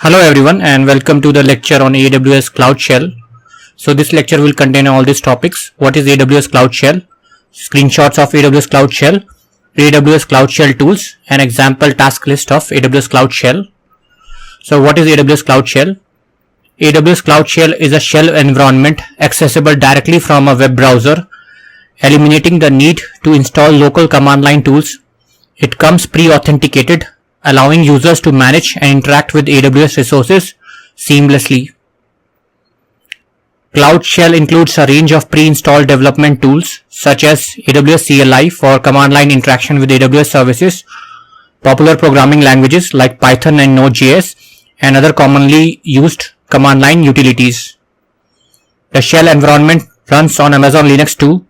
Hello everyone and welcome to the lecture on AWS CloudShell. So this lecture will contain all these topics. What is AWS CloudShell? Screenshots of AWS CloudShell, AWS CloudShell tools, an example task list of AWS CloudShell. So what is AWS CloudShell? AWS CloudShell is a shell environment accessible directly from a web browser, eliminating the need to install local command line tools. It comes pre-authenticated, allowing users to manage and interact with AWS resources seamlessly. CloudShell includes a range of pre-installed development tools such as AWS CLI for command line interaction with AWS services, popular programming languages like Python and Node.js, and other commonly used command line utilities. The shell environment runs on Amazon Linux too,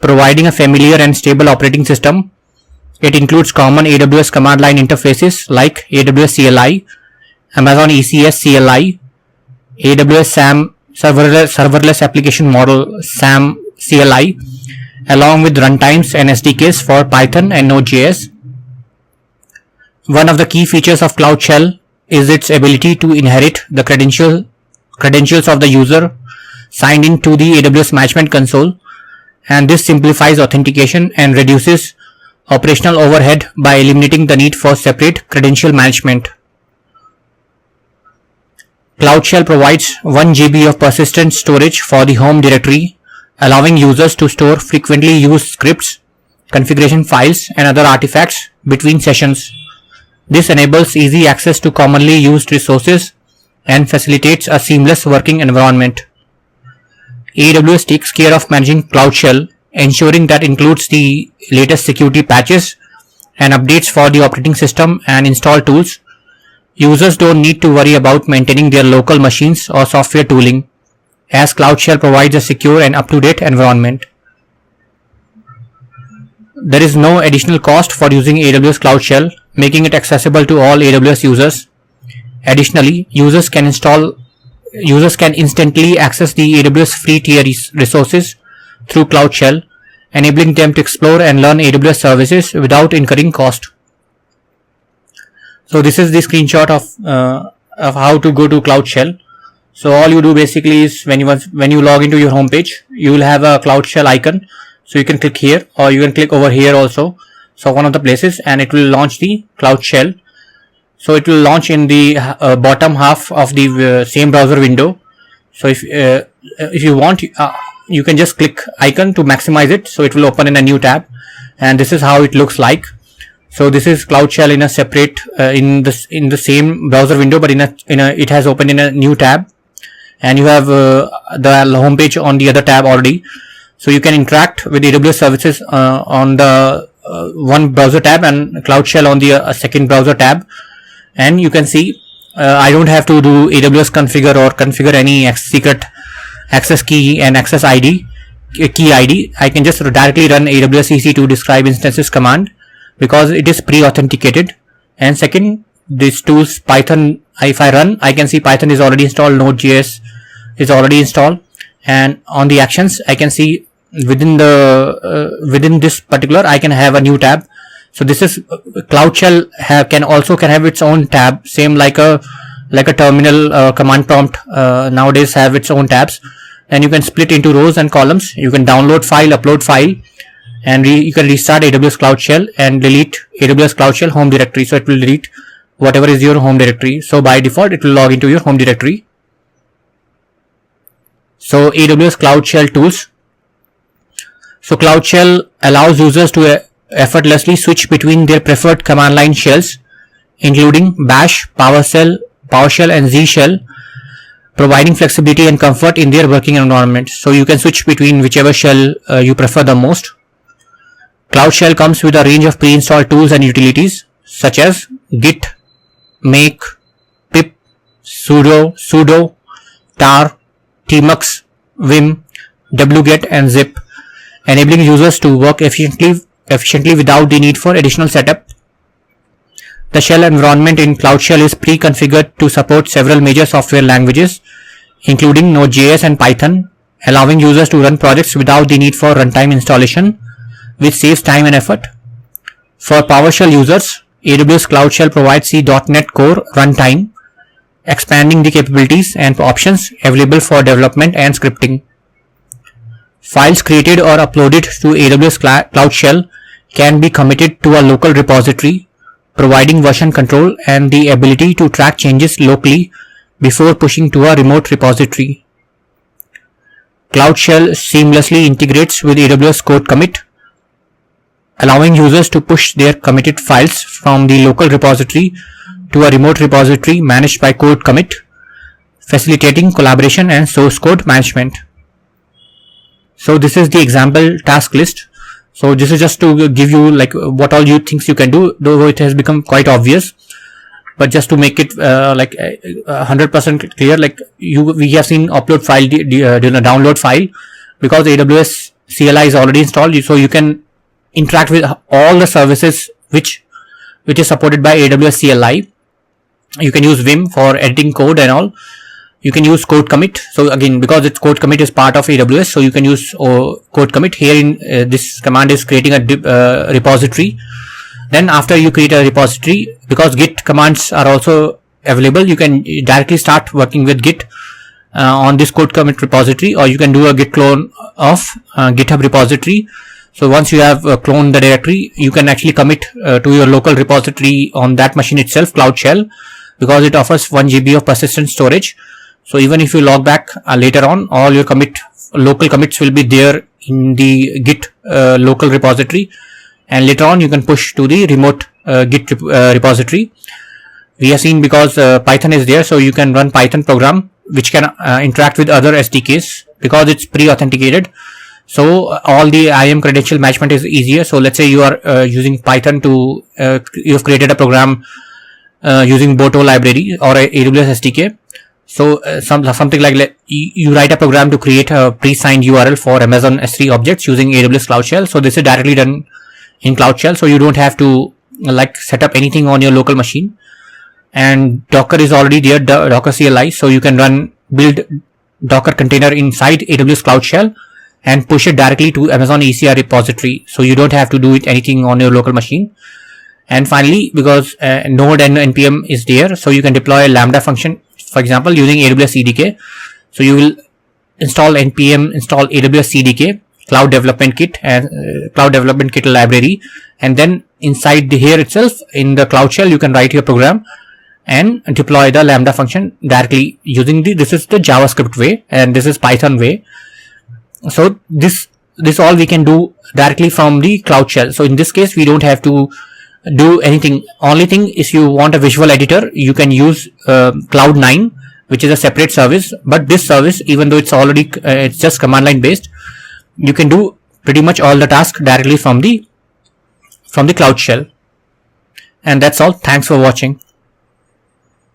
providing a familiar and stable operating system. It includes common AWS command line interfaces like AWS CLI, Amazon ECS CLI, AWS SAM Serverless Application Model SAM CLI, along with runtimes and SDKs for Python and Node.js. One of the key features of CloudShell is its ability to inherit the credentials of the user signed into the AWS Management Console, and this simplifies authentication and reduces operational overhead by eliminating the need for separate credential management. CloudShell provides 1 GB of persistent storage for the home directory, allowing users to store frequently used scripts, configuration files, and other artifacts between sessions. This enables easy access to commonly used resources and facilitates a seamless working environment. AWS takes care of managing CloudShell, ensuring that includes the latest security patches and updates for the operating system and install tools. Users don't need to worry about maintaining their local machines or software tooling, as CloudShell provides a secure and up-to-date environment. There is no additional cost for using AWS CloudShell, making it accessible to all AWS users. Additionally, users can instantly access the AWS free tier resources through CloudShell, enabling them to explore and learn AWS services without incurring cost. So this is the screenshot of how to go to CloudShell. So all you do basically is when you log into your home page, you will have a CloudShell icon. So you can click here, or you can click over here also. So one of the places, and it will launch the CloudShell. So it will launch in the bottom half of the same browser window. So if you want, you can just click icon to maximize it, so it will open in a new tab, and this is how it looks like. So this is CloudShell in a separate in the same browser window, but it has opened in a new tab, and you have the home page on the other tab already. So you can interact with AWS services on the one browser tab and CloudShell on the second browser tab, and you can see I don't have to do AWS configure or configure any secret access key and access ID, key ID. I can just directly run AWS EC2 describe instances command because it is pre-authenticated. And second, these tools Python, if I run, I can see Python is already installed, Node.js is already installed, and on the actions I can see within this particular I can have a new tab. So this is CloudShell can have its own tab, same like a terminal command prompt nowadays have its own tabs, and you can split into rows and columns. You can download file, upload file, and you can restart AWS CloudShell and delete AWS CloudShell home directory. So it will delete whatever is your home directory. So by default it will log into your home directory. So AWS CloudShell tools. So CloudShell allows users to effortlessly switch between their preferred command line shells, including Bash, PowerShell, and Z shell, providing flexibility and comfort in their working environment. So you can switch between whichever shell you prefer the most. CloudShell comes with a range of pre-installed tools and utilities such as Git, Make, Pip, sudo, tar, tmux, vim, wget, and zip, enabling users to work efficiently without the need for additional setup. The shell environment in CloudShell is pre-configured to support several major software languages, including Node.js and Python, allowing users to run projects without the need for runtime installation, which saves time and effort. For PowerShell users, AWS CloudShell provides the .NET Core runtime expanding the capabilities and options available for development and scripting. Files created or uploaded to AWS CloudShell can be committed to a local repository, providing version control and the ability to track changes locally before pushing to a remote repository. CloudShell seamlessly integrates with AWS Code Commit, allowing users to push their committed files from the local repository to a remote repository managed by Code Commit, facilitating collaboration and source code management. So this is the example task list. So this is just to give you like what all you things you can do, though it has become quite obvious, but just to make it 100% clear, like we have seen upload file, download file, because AWS CLI is already installed, so you can interact with all the services which is supported by AWS CLI. You can use Vim for editing code and all. You can use Code Commit. So again, because it's Code Commit is part of AWS, so you can use Code Commit. Here in this command is creating a repository. Then after you create a repository, because Git commands are also available, you can directly start working with Git on this Code Commit repository, or you can do a Git clone of GitHub repository. So once you have cloned the directory, you can actually commit to your local repository on that machine itself, CloudShell, because it offers 1 GB of persistent storage. So even if you log back later on, all your local commits will be there in the Git local repository, and later on you can push to the remote Git repository. We have seen because Python is there, so you can run Python program which can interact with other SDKs because it's pre-authenticated. So all the IAM credential management is easier. So let's say you are using Python to you've created a program using Boto library or a AWS SDK. So something like you write a program to create a pre-signed URL for Amazon S3 objects using AWS CloudShell. So this is directly done in CloudShell, so you don't have to like set up anything on your local machine. And Docker is already there, Docker CLI, so you can build Docker container inside AWS CloudShell and push it directly to Amazon ECR repository, so you don't have to do anything on your local machine. And finally, because Node and NPM is there, so you can deploy a Lambda function, for example, using AWS CDK. So you will install npm install AWS CDK, Cloud Development Kit, and Cloud Development Kit library, and then inside here itself in the CloudShell you can write your program and deploy the Lambda function directly using this is the JavaScript way, and this is Python way. So this all we can do directly from the CloudShell. So in this case we don't have to do anything. Only thing is, you want a visual editor, you can use Cloud9, which is a separate service. But this service, even though it's already it's just command line based, you can do pretty much all the tasks directly from the CloudShell. And that's all. Thanks for watching.